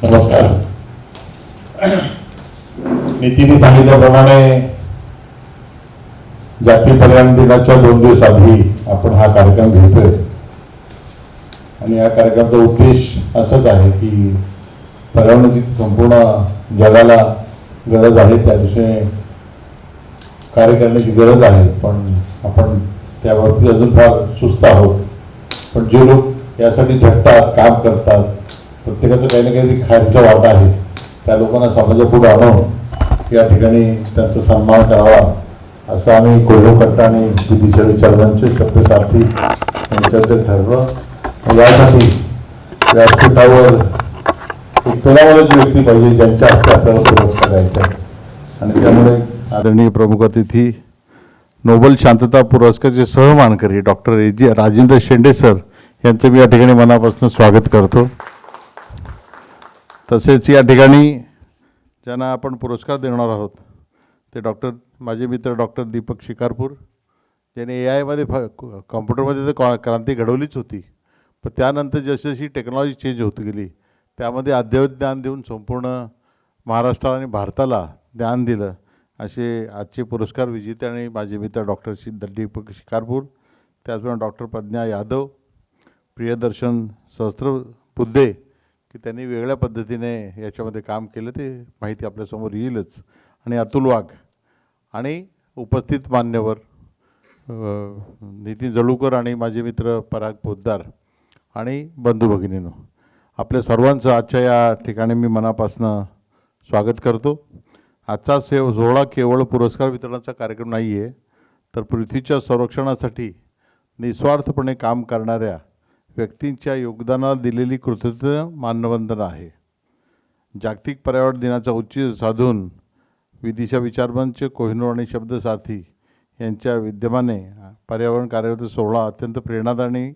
नमस्कार. नीतीने सांगितल्याप्रमाणे जागतिक पर्यावरण दिनाच्या 2 दिवस आधी आपण हा कार्यक्रम घेतोय आणि या कार्यक्रमाचा उद्देश असाच आहे की पर्यावरणाची संपूर्ण जगाला गरज आहे, त्या दिशेने कार्य करण्याची गरज आहे, पण आपण त्याबाबतीत अजून फार सुस्त आहोत. पण जे लोक यासाठी झटतात, काम करतात, प्रत्येकाचं काही ना काही खायचा वाटा आहे, त्या लोकांना समाजापुढे आणून या ठिकाणी त्यांचा सन्मान करावा असं आम्ही कोल्हापूर आणि विधीच्या विचारकांचे शब्दसारथी यांच्यात ठरवलं. यासाठी व्यासपीठावर एक तोलावालाची व्यक्ती पाहिजे ज्यांच्या हस्ते आपल्याला पुरस्कार द्यायचा आहे आणि त्यामुळे आदरणीय प्रमुख अतिथी नोबेल शांतता पुरस्काराचे सहमानकरी डॉक्टर राजेंद्र शेंडे सर यांचं मी या ठिकाणी मनापासून स्वागत करतो. तसेच या ठिकाणी ज्यांना आपण पुरस्कार देणार आहोत ते माझे मित्र डॉक्टर दीपक शिकारपूर, ज्याने AI मध्ये कॉम्प्युटरमध्ये तर क्रांती घडवलीच होती, पण त्यानंतर जशी जशी टेक्नॉलॉजी चेंज होत गेली त्यामध्ये अद्ययावत ज्ञान देऊन संपूर्ण महाराष्ट्र आणि भारताला ज्ञान दिलं. असे आजचे पुरस्कार विजेते आणि माझे मित्र डॉक्टर दीपक शिकारपूर, त्याचप्रमाणे डॉक्टर प्रज्ञा यादव, प्रियदर्शन सहस्त्रबुद्धे की त्यांनी वेगळ्या पद्धतीने याच्यामध्ये काम केलं ते माहिती आपल्यासमोर येईलच. आणि अतुल वाघ आणि उपस्थित मान्यवर नितीन जळूकर आणि माझे मित्र पराग पोद्दार आणि बंधू भगिनींनो, आपल्या सर्वांचं आजच्या या ठिकाणी मी मनापासून स्वागत करतो. आजचा सोहळा केवळ पुरस्कार वितरणाचा कार्यक्रम नाही आहे, तर पृथ्वीच्या संरक्षणासाठी निस्वार्थपणे काम करणाऱ्या व्यक्तींच्या योगदानाला दिलेली कृतज्ञ मानवंदना आहे. जागतिक पर्यावरण दिनाचा औचित्य साधून विधीच्या विचारमंच कोहिनूर आणि शब्दसारथी यांच्या विद्यमाने पर्यावरण कार्याचा सोहळा अत्यंत प्रेरणादायी,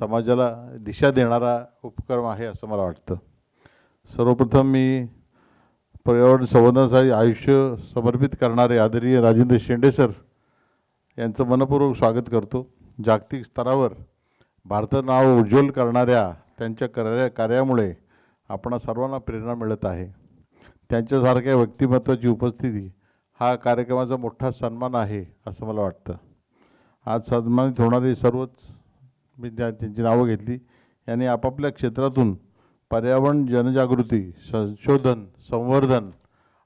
समाजाला दिशा देणारा उपक्रम आहे असं मला वाटतं. सर्वप्रथम मी पर्यावरण संवर्धनासाठी आयुष्य समर्पित करणारे आदरणीय राजेंद्र शेंडे सर यांचं मनपूर्वक स्वागत करतो. जागतिक स्तरावर भारताचं नाव उज्ज्वल करणाऱ्या त्यांच्या कार्यामुळे आपणा सर्वांना प्रेरणा मिळत आहे. त्यांच्यासारख्या व्यक्तिमत्वाची उपस्थिती हा कार्यक्रमाचा मोठा सन्मान आहे असं मला वाटतं. आज सन्मानित होणारे सर्वच मी त्यांची नावं घेतली, यांनी आपापल्या क्षेत्रातून पर्यावरण जनजागृती, संशोधन, संवर्धन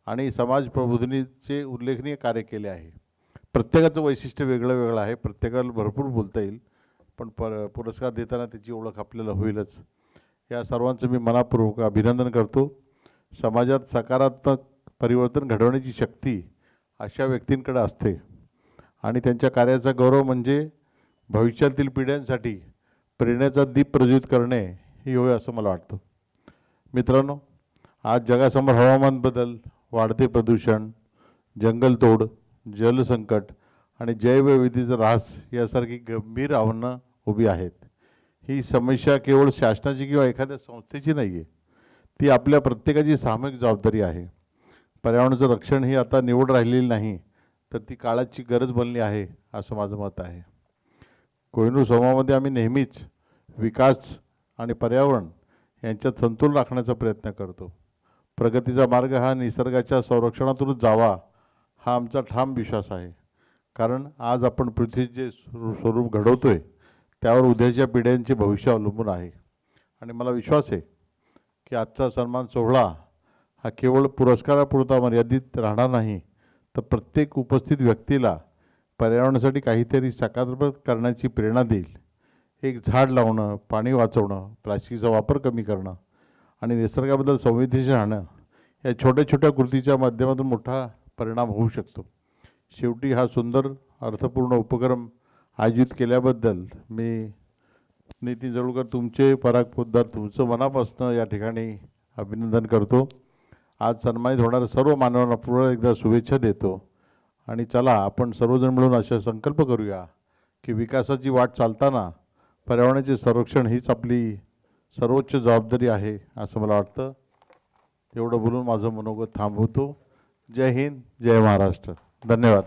आणि समाज प्रबोधनीचे उल्लेखनीय कार्य केले आहे. प्रत्येकाचं वैशिष्ट्य वेगळं वेगळं आहे, प्रत्येकाला भरपूर बोलता येईल, पण पुरस्कार देताना त्याची ओळख आपल्याला होईलच. या सर्वांचं मी मनापूर्वक अभिनंदन करतो. समाजात सकारात्मक परिवर्तन घडवण्याची शक्ती अशा व्यक्तींकडे असते आणि त्यांच्या कार्याचा गौरव म्हणजे भविष्यातील पिढ्यांसाठी प्रेरणेचा दीप प्रज्वलित करणे ही होय असं मला वाटतं. मित्रांनो, आज जगासमोर हवामान बदल, वाढते प्रदूषण, जंगलतोड, जलसंकट आणि जैवविविधतेचा ऱ्हास यासारखी गंभीर आव्हानं उभी आहेत. ही समस्या केवळ शासनाची किंवा एखाद्या संस्थेची नाही आहे, ती आपल्या प्रत्येकाची सामूहिक जबाबदारी आहे. पर्यावरणाचं रक्षण ही आता निवड राहिलेली नाही, तर ती काळाची गरज बनली आहे असं माझं मत आहे. कोहिनूर समूहामध्ये आम्ही नेहमीच विकास आणि पर्यावरण यांच्यात संतुलन राखण्याचा प्रयत्न करतो. प्रगतीचा मार्ग हा निसर्गाच्या संरक्षणातूनच जावा हा आमचा ठाम विश्वास आहे. कारण आज आपण पृथ्वीचे स्वरूप घडवतोय त्यावर उद्याच्या पिढ्यांचे भविष्य अवलंबून आहे. आणि मला विश्वास आहे की आजचा सन्मान सोहळा हा केवळ पुरस्कारापुरता मर्यादित राहणार नाही, तर प्रत्येक उपस्थित व्यक्तीला पर्यावरणासाठी काहीतरी सकारात्मक करण्याची प्रेरणा देईल. एक झाड लावणं, पाणी वाचवणं, प्लास्टिकचा वापर कमी करणं आणि निसर्गाबद्दल संवेदनशील राहणं या छोट्या छोट्या कृतीच्या माध्यमातून मोठा परिणाम होऊ शकतो. शेवटी हा सुंदर अर्थपूर्ण उपक्रम आयोजित केल्याबद्दल मी नितीन जळूकर तुमचे, पराग पोद्दार तुमचं मनापासून या ठिकाणी अभिनंदन करतो. आज सन्मानित होणाऱ्या सर्व मानवांना पुन्हा एकदा शुभेच्छा देतो. आणि चला आपण सर्वजण मिळून असा संकल्प करूया की विकासाची वाट चालताना पर्यावरणाचे संरक्षण हीच आपली सर्वोच्च जबाबदारी आहे असं मला वाटतं. एवढं बोलून माझं मनोगत थांबवतो. जय हिंद, जय महाराष्ट्र. धन्यवाद.